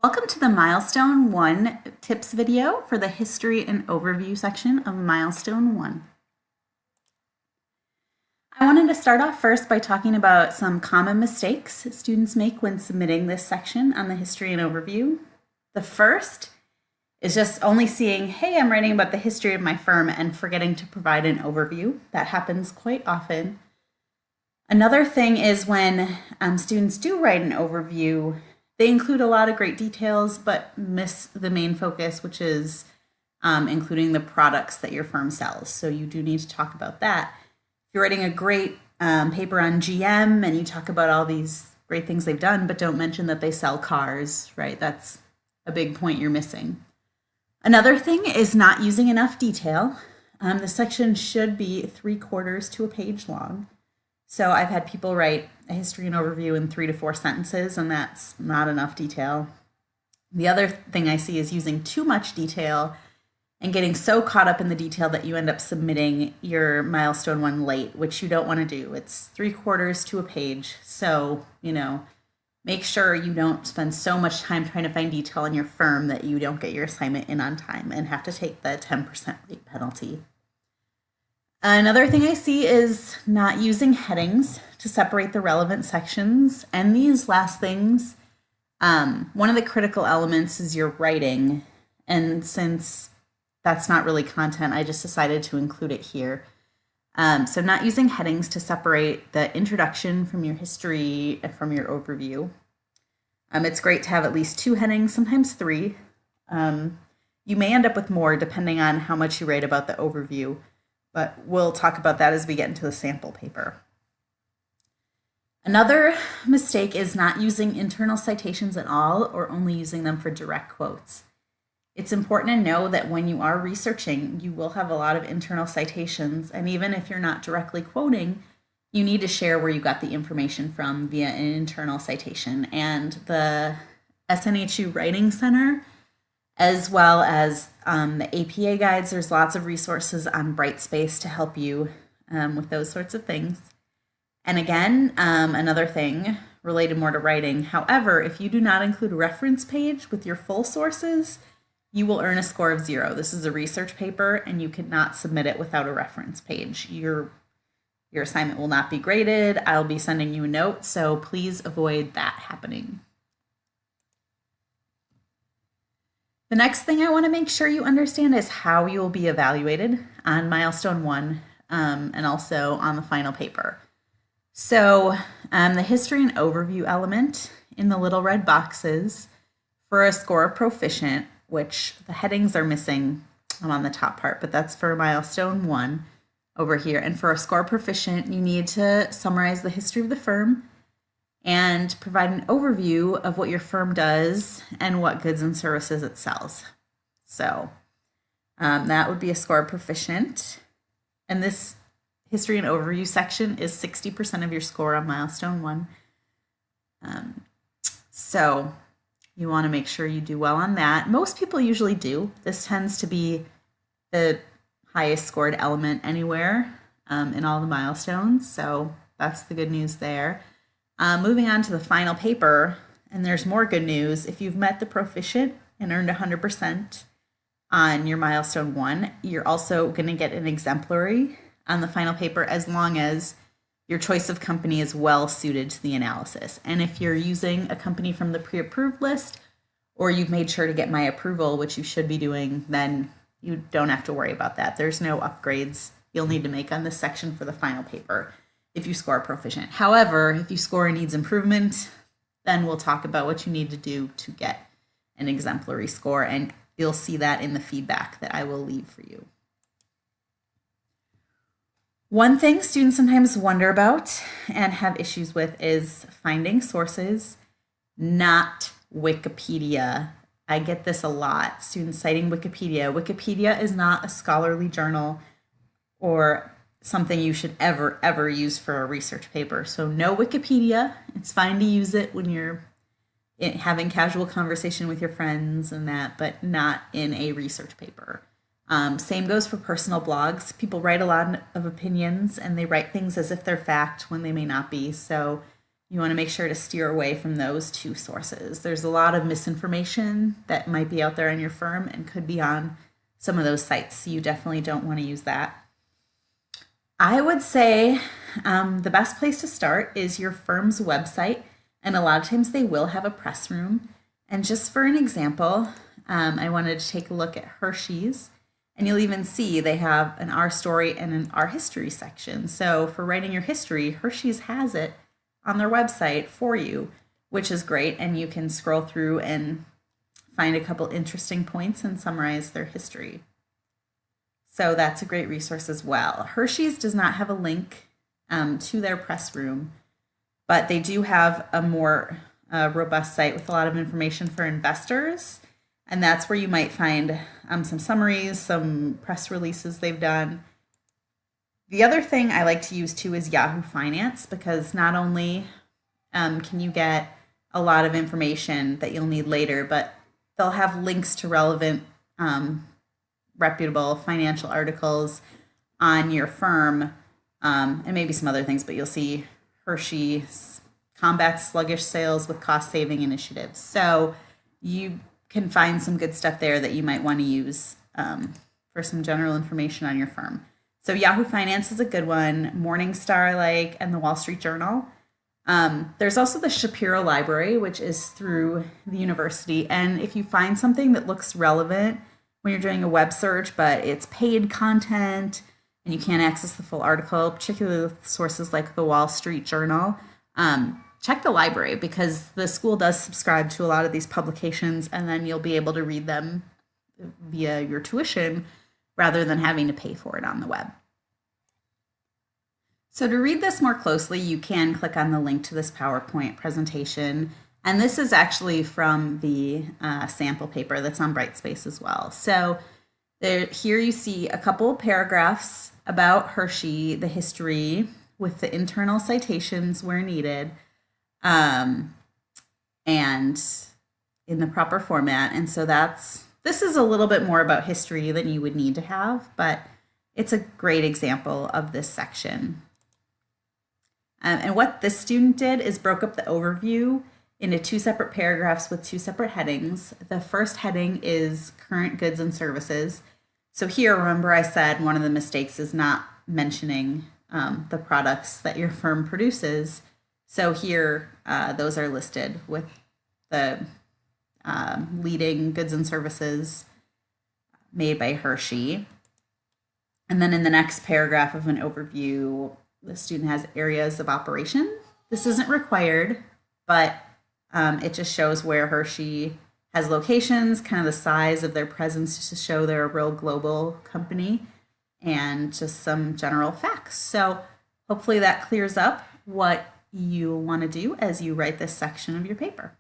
Welcome to the Milestone 1 tips video for the history and overview section of Milestone 1. I wanted to start off first by talking about some common mistakes students make when submitting this section on the history and overview. The first is just only seeing, hey, I'm writing about the history of my firm and forgetting to provide an overview. That happens quite often. Another thing is when students do write an overview, they include a lot of great details, but miss the main focus, which is including the products that your firm sells. So you do need to talk about that. If you're writing a great paper on GM and you talk about all these great things they've done, but don't mention that they sell cars, right? That's a big point you're missing. Another thing is not using enough detail. The section should be 3/4 to a page long. So I've had people write a history and overview in 3 to 4 sentences, and that's not enough detail. The other thing I see is using too much detail and getting so caught up in the detail that you end up submitting your Milestone 1 late, which you don't want to do. It's 3/4 to a page. So, make sure you don't spend so much time trying to find detail in your firm that you don't get your assignment in on time and have to take the 10% late penalty. Another thing I see is not using headings to separate the relevant sections. And these last things, one of the critical elements is your writing. And since that's not really content, I just decided to include it here. So not using headings to separate the introduction from your history and from your overview. It's great to have at least 2 headings, sometimes 3. You may end up with more depending on how much you write about the overview, but we'll talk about that as we get into the sample paper. Another mistake is not using internal citations at all or only using them for direct quotes. It's important to know that when you are researching, you will have a lot of internal citations, and even if you're not directly quoting, you need to share where you got the information from via an internal citation. And the SNHU Writing Center, as well as the APA guides, there's lots of resources on Brightspace to help you with those sorts of things. And again, another thing related more to writing, however, if you do not include a reference page with your full sources, you will earn a score of 0. This is a research paper and you cannot submit it without a reference page. Your assignment will not be graded. I'll be sending you a note, so please avoid that happening. The next thing I want to make sure you understand is how you will be evaluated on Milestone 1 and also on the final paper. So the history and overview element in the little red boxes for a score of proficient, which the headings are missing on the top part, but that's for Milestone 1 over here. And for a score proficient, you need to summarize the history of the firm and provide an overview of what your firm does and what goods and services it sells. So that would be a score proficient. And this history and overview section is 60% of your score on Milestone 1. So you want to make sure you do well on that. Most people usually do. This tends to be the highest scored element anywhere in all the milestones. So that's the good news there. Moving on to the final paper, and there's more good news. If you've met the proficient and earned 100% on your Milestone 1, you're also going to get an exemplary on the final paper as long as your choice of company is well suited to the analysis. And if you're using a company from the pre-approved list, or you've made sure to get my approval, which you should be doing, then you don't have to worry about that. There's no upgrades you'll need to make on this section for the final paper if you score proficient. However, if you score needs improvement, then we'll talk about what you need to do to get an exemplary score, and you'll see that in the feedback that I will leave for you. One thing students sometimes wonder about and have issues with is finding sources, not Wikipedia. I get this a lot, students citing Wikipedia. Wikipedia is not a scholarly journal or something you should ever use for a research paper. So no Wikipedia. It's fine to use it when you're having casual conversation with your friends and that, but not in a research paper. Same goes for personal blogs. People write a lot of opinions and they write things as if they're fact when they may not be. So You want to make sure to steer away from those two sources. There's a lot of misinformation that might be out there on your firm and could be on some of those sites. So you definitely don't want to use that. I would say the best place to start is your firm's website. And a lot of times they will have a press room. And just for an example, I wanted to take a look at Hershey's. And you'll even see they have an Our Story and an Our History section. So for writing your history, Hershey's has it on their website for you, which is great. And you can scroll through and find a couple interesting points and summarize their history. So that's a great resource as well. Hershey's does not have a link to their press room, but they do have a more robust site with a lot of information for investors. And that's where you might find some summaries, some press releases they've done. The other thing I like to use too is Yahoo Finance, because not only can you get a lot of information that you'll need later, but they'll have links to relevant reputable financial articles on your firm, and maybe some other things, but you'll see Hershey's combats sluggish sales with cost-saving initiatives. So you can find some good stuff there that you might want to use for some general information on your firm. So Yahoo Finance is a good one, Morningstar I like, and the Wall Street Journal. There's also the Shapiro Library, which is through the university. And if you find something that looks relevant when you're doing a web search, but it's paid content and you can't access the full article, particularly with sources like the Wall Street Journal, check the library, because the school does subscribe to a lot of these publications, and then you'll be able to read them via your tuition rather than having to pay for it on the web. So to read this more closely, you can click on the link to this PowerPoint presentation. And this is actually from the sample paper that's on Brightspace as well. So here you see a couple paragraphs about Hershey, the history, with the internal citations where needed, and in the proper format. And so this is a little bit more about history than you would need to have, but it's a great example of this section. And what this student did is broke up the overview into two separate paragraphs with two separate headings. The first heading is current goods and services. So here, remember I said one of the mistakes is not mentioning the products that your firm produces. So here, those are listed with the leading goods and services made by Hershey. And then in the next paragraph of an overview, the student has areas of operation. This isn't required, but it just shows where Hershey has locations, kind of the size of their presence, just to show they're a real global company, and just some general facts. So hopefully that clears up what you want to do as you write this section of your paper.